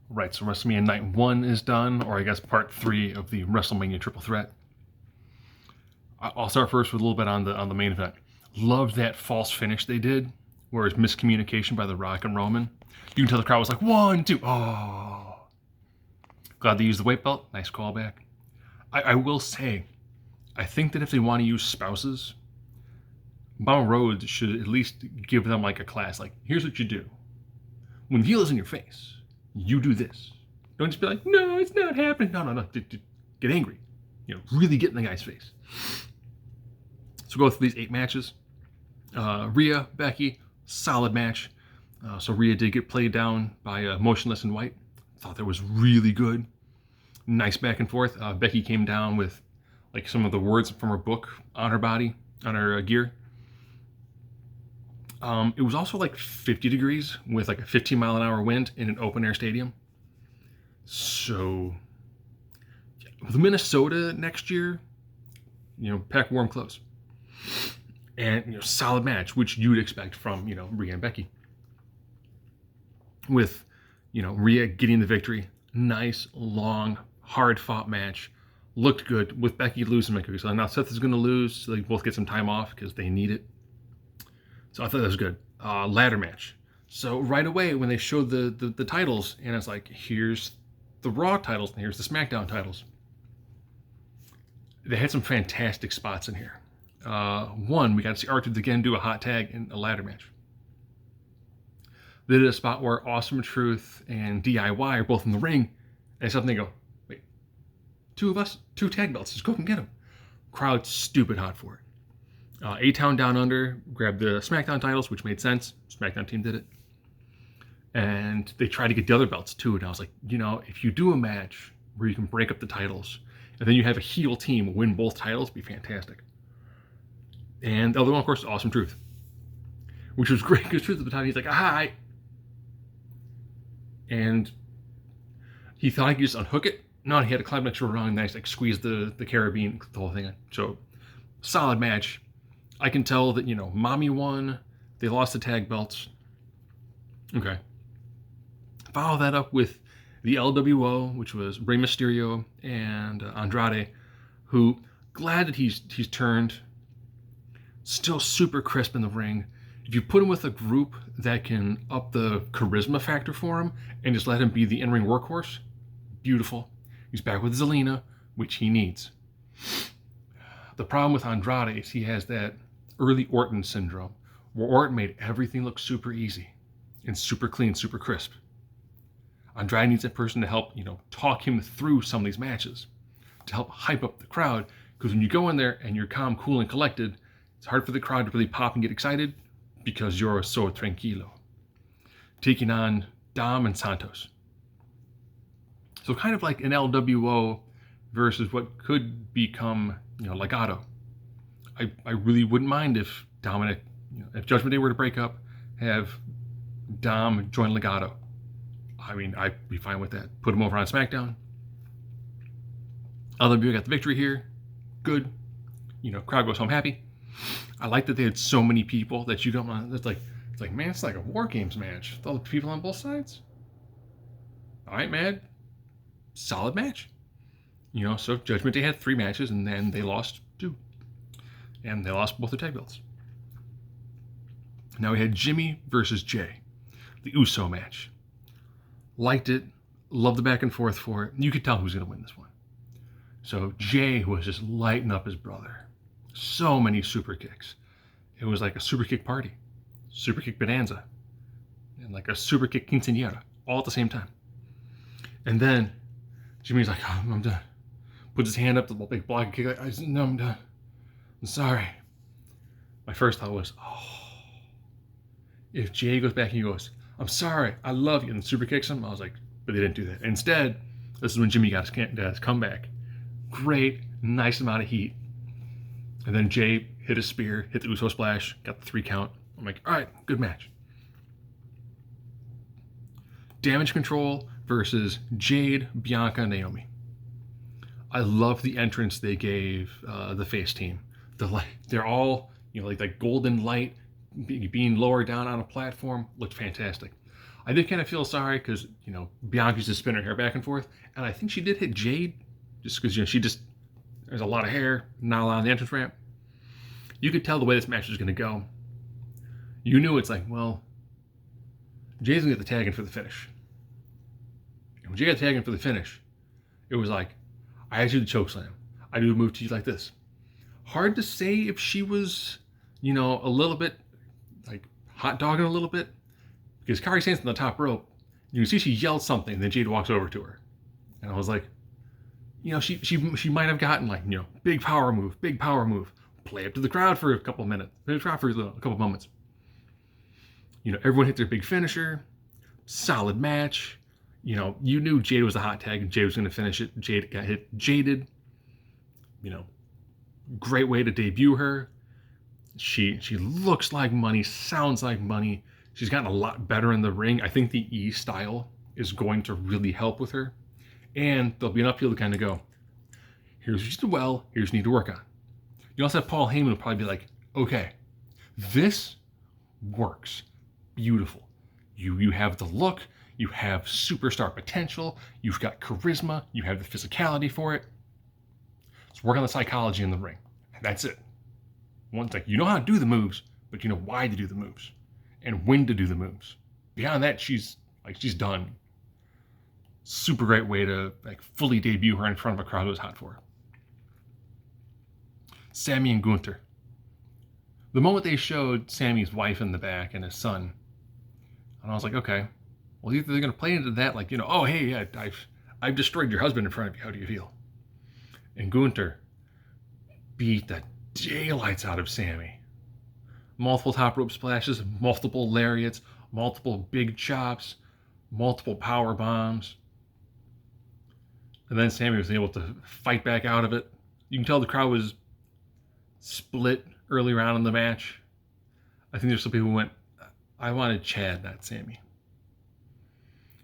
Right, so WrestleMania Night 1 is done, or I guess part 3 of the WrestleMania Triple Threat. I'll start first with a little bit on the main event. Loved that false finish they did, where it's miscommunication by The Rock and Roman. You can tell the crowd was like, 1, 2, oh. Glad they used the weight belt. Nice callback. I will say, I think that if they want to use spouses, Mama Rhodes should at least give them like a class. Like, here's what you do. When the heel is in your face, you do this. Don't just be like, no, it's not happening. No. Get angry. Really get in the guy's face. So we'll go through these 8 matches. Rhea, Becky, solid match. So Rhea did get played down by Motionless in White. Thought that was really good. Nice back and forth. Becky came down with like some of the words from her book on her body, on her gear. It was also like 50 degrees with like a 15-mile-an-hour wind in an open-air stadium. So, with Minnesota next year, pack warm clothes. And, solid match, which you'd expect from, Rhea and Becky. With, Rhea getting the victory. Nice, long, hard-fought match. Looked good with Becky losing. So now Seth is going to lose, so they both get some time off because they need it. So I thought that was good. Ladder match. So right away when they showed the titles, and it's like, here's the Raw titles and here's the SmackDown titles. They had some fantastic spots in here. One, we got to see R-Truth again do a hot tag in a ladder match. They did a spot where Awesome Truth and DIY are both in the ring, and suddenly they go, wait, 2 of us, 2 tag belts, just go and get them. Crowd stupid hot for it. A-Town Down Under grabbed the SmackDown titles, which made sense. SmackDown team did it. And they tried to get the other belts too. And I was like, if you do a match where you can break up the titles, and then you have a heel team win both titles, it'd be fantastic. And the other one, of course, is Awesome Truth, which was great because Truth at the time, he's like, hi. And he thought he could just unhook it. No, he had to climb next to a rung, nice, like squeeze the carabiner, the whole thing. So, solid match. I can tell that, Mommy won. They lost the tag belts. Okay. Follow that up with the LWO, which was Rey Mysterio and Andrade, who, glad that he's turned. Still super crisp in the ring. If you put him with a group that can up the charisma factor for him and just let him be the in-ring workhorse, beautiful. He's back with Zelina, which he needs. The problem with Andrade is he has that early Orton syndrome, where Orton made everything look super easy and super clean, super crisp. Andrade needs that person to help, talk him through some of these matches, to help hype up the crowd, because when you go in there and you're calm, cool, and collected, it's hard for the crowd to really pop and get excited because you're so tranquilo. Taking on Dom and Santos. So kind of like an LWO versus what could become, Legado. I really wouldn't mind if Dominic, if Judgment Day were to break up, have Dom join Legado. I mean, I'd be fine with that. Put him over on SmackDown. LWO got the victory here. Good. Crowd goes home happy. I like that they had so many people that you don't want. It's like, man, it's like a War Games match with all the people on both sides. All right, man. Solid match. So Judgment Day had 3 matches, and then they lost 2. And they lost both their tag belts. Now we had Jimmy versus Jay, the Uso match. Liked it. Loved the back and forth for it. You could tell who's going to win this one. So Jay was just lighting up his brother. So many super kicks. It was like a super kick party, super kick bonanza, and like a super kick quinceañera, all at the same time. And then Jimmy's like, oh, I'm done. Puts his hand up to the big block kick. No, I'm done. I'm sorry. My first thought was, if Jay goes back and he goes, I'm sorry, I love you, and super kicks him, I was like, but they didn't do that. Instead, this is when Jimmy got his comeback. Great, nice amount of heat. And then Jay hit a spear, hit the Uso splash, got the 3 count. I'm like, all right, good match. Damage Control versus Jade, Bianca, Naomi. I love the entrance they gave the face team. They're all, like golden light being lowered down on a platform. Looked fantastic. I did kind of feel sorry because, Bianca's just spinning her hair back and forth. And I think she did hit Jade just because, there's a lot of hair, not a lot on the entrance ramp. You could tell the way this match was going to go. You knew it's like, well, Jay's going to get the tag in for the finish. And when Jay got the tag in for the finish, it was like, I had you the choke slam. I do a move to you like this. Hard to say if she was, a little bit, like, hot dogging a little bit. Because Kairi stands on the top rope. You can see she yelled something, and then Jade walks over to her. And I was like, she might have gotten, like, big power move. Play up to the crowd for a couple of minutes. Play up to the crowd for a couple of moments. Everyone hit their big finisher. Solid match. You knew Jade was a hot tag and Jade was going to finish it. Jade got hit jaded. Great way to debut her. She looks like money, sounds like money. She's gotten a lot better in the ring. I think the E style is going to really help with her. And there'll be an uphill to kind of go, here's what you did well, here's what you need to work on. You also have Paul Heyman will probably be like, okay, this works. Beautiful. You have the look, you have superstar potential, you've got charisma, you have the physicality for it. Let's work on the psychology in the ring. And that's it. One thing, you know how to do the moves, but you know why to do the moves and when to do the moves. Beyond that, she's done. Super great way to fully debut her in front of a crowd who was hot for her. Sammy and Gunther. The moment they showed Sammy's wife in the back and his son, and I was like, okay, well, either they're going to play into that, oh, hey, yeah, I've destroyed your husband in front of you. How do you feel? And Gunther beat the daylights out of Sammy. Multiple top rope splashes, multiple lariats, multiple big chops, multiple power bombs. And then Sammy was able to fight back out of it. You can tell the crowd was split early on in the match. I think there's some people who went, I wanted Chad, not Sammy.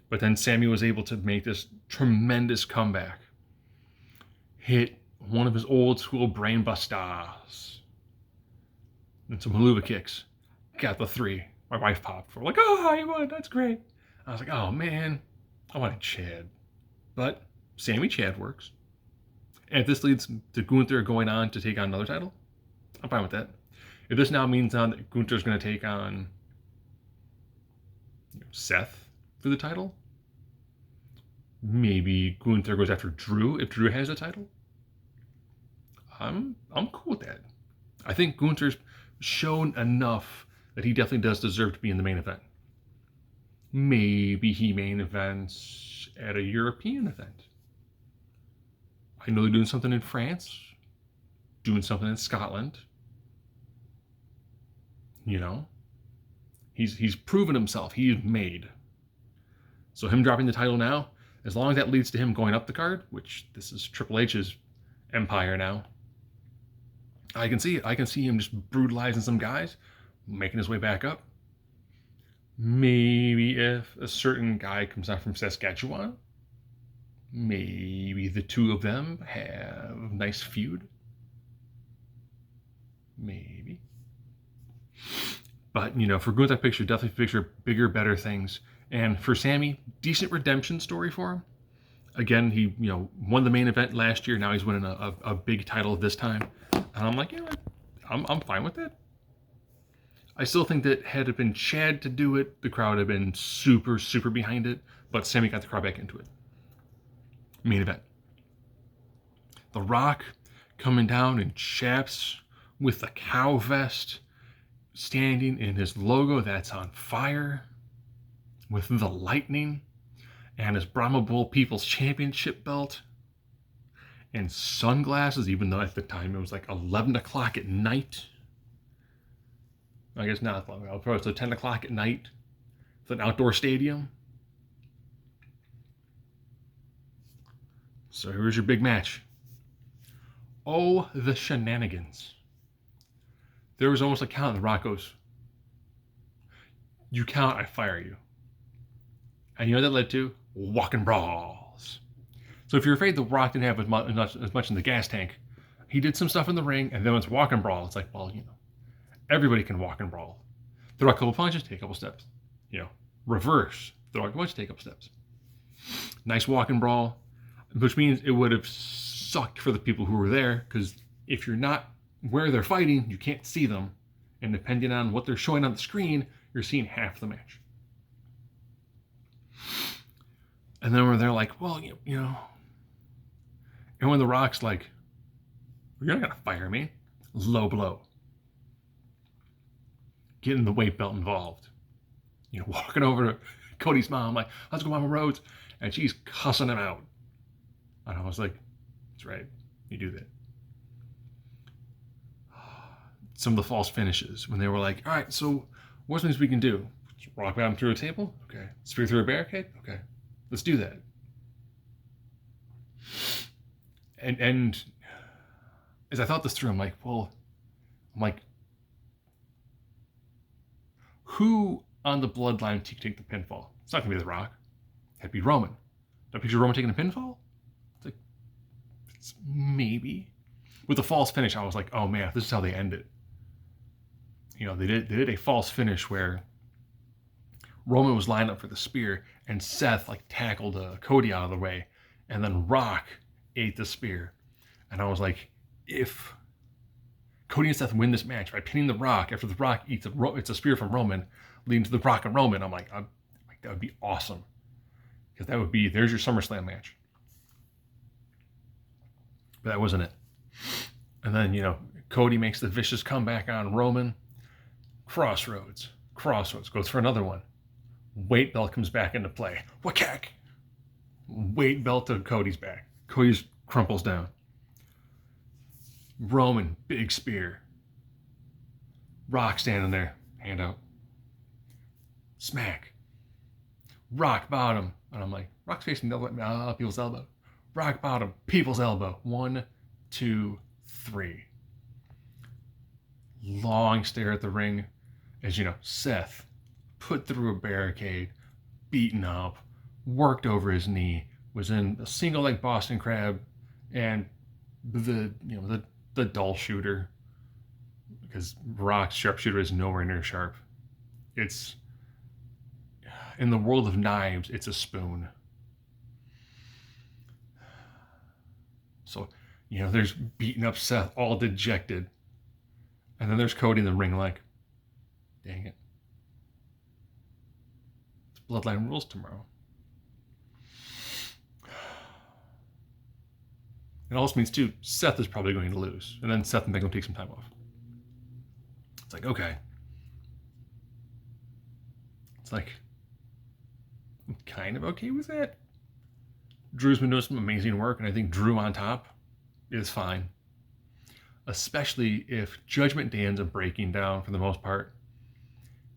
But then Sammy was able to make this tremendous comeback. Hit one of his old school brain busters. And some haluva kicks. Got the 3. My wife popped. We're like, oh, you won, that's great. I was like, oh man, I wanted Chad. But Sammy Chad works. And if this leads to Gunther going on to take on another title, I'm fine with that. If this now means that Gunther's going to take on Seth for the title, maybe Gunther goes after Drew if Drew has a title. I'm cool with that. I think Gunther's shown enough that he definitely does deserve to be in the main event. Maybe he main events at a European event. I know they're doing something in France, doing something in Scotland. He's proven himself. He's made. So him dropping the title now, as long as that leads to him going up the card, which this is Triple H's empire now, I can see it. I can see him just brutalizing some guys, making his way back up. Maybe if a certain guy comes out from Saskatchewan, maybe the two of them have a nice feud. Maybe. But, for Gunther picture, definitely picture bigger, better things. And for Sammy, decent redemption story for him. Again, he, won the main event last year. Now he's winning a big title this time. And I'm like, I'm fine with that. I still think that had it been Chad to do it, the crowd would have been super, super behind it. But Sammy got the crowd back into it. Main event. The Rock coming down in chaps with the cow vest, standing in his logo that's on fire, with the lightning, and his Brahma Bull People's Championship belt, and sunglasses, even though at the time it was like 11 o'clock at night. I guess not, I'll probably say 10 o'clock at night. It's an outdoor stadium. So here's your big match. Oh, the shenanigans. There was almost a count, and The Rock goes, you count, I fire you. And you know what that led to? Walking brawls. So if you're afraid The Rock didn't have as much in the gas tank, he did some stuff in the ring, and then it's walk and brawl. It's like, well, everybody can walk and brawl. Throw a couple punches, take a couple steps. reverse. They're like, why don't you take up steps? Nice walking brawl, which means it would have sucked for the people who were there, because if you're not where they're fighting, you can't see them. And depending on what they're showing on the screen, you're seeing half the match. And then when they're like, well, you know, and when The Rock's like, you're not gonna fire me. Low blow. Getting the weight belt involved. You know, walking over to Cody's mom, like, let's go Mama Rhodes. And she's cussing him out. And I was like, that's right, you do that. Some of the false finishes, when they were like, all right, so what's things we can do? Rock bottom through a table? Okay. Spear through a barricade? Okay. Let's do that. And as I thought this through, I'm like, who on the bloodline can take the pinfall? It's not gonna be The Rock. It'd be Roman. Don't picture Roman taking a pinfall? It's maybe. With the false finish, I was like, oh man, this is how they end it. You know, they did a false finish where Roman was lined up for the spear, and Seth like tackled Cody out of the way, and then Rock ate the spear. And I was like, if Cody and Seth win this match by pinning The Rock after The Rock eats a spear from Roman, leading to The Rock and Roman, I'm like, that would be awesome. Because that would be, there's your SummerSlam match. But that wasn't it. And then, you know, Cody makes the vicious comeback on Roman. Crossroads, goes for another one. Weight belt comes back into play. Whack! Weight belt to Cody's back. Cody's crumples down. Roman, big spear. Rock standing there, hand out. Smack. Rock bottom. And I'm like, Rock's facing people's elbow. Rock bottom, people's elbow. 1, 2, 3. Long stare at the ring as, you know, Seth put through a barricade, beaten up, worked over his knee, was in a single leg Boston Crab, and the dull shooter, because Rock's sharpshooter is nowhere near sharp. It's, in the world of knives, it's a spoon. So, you know, there's beaten up Seth, all dejected. And then there's Cody in the ring like, dang it. It's Bloodline Rules tomorrow. It also means, too, Seth is probably going to lose. And then Seth and Big will take some time off. It's like, okay. It's like, I'm kind of okay with that. Drew's been doing some amazing work, and I think Drew on top is fine. Especially if Judgment Day ends up breaking down for the most part,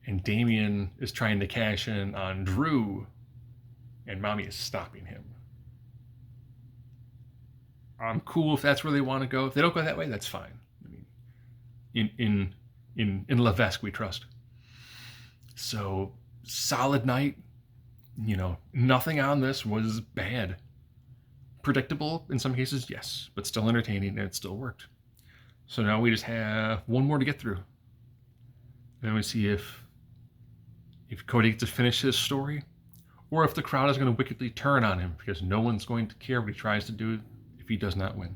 and Damian is trying to cash in on Drew, and Mommy is stopping him. I'm cool if that's where they want to go. If they don't go that way, that's fine. I mean, in Levesque we trust. So, solid night. You know, nothing on this was bad. Predictable in some cases, yes, but still entertaining, and it still worked. So now we just have one more to get through. And then we see if Cody gets to finish his story, or if the crowd is going to wickedly turn on him, because no one's going to care what he tries to do if he does not win.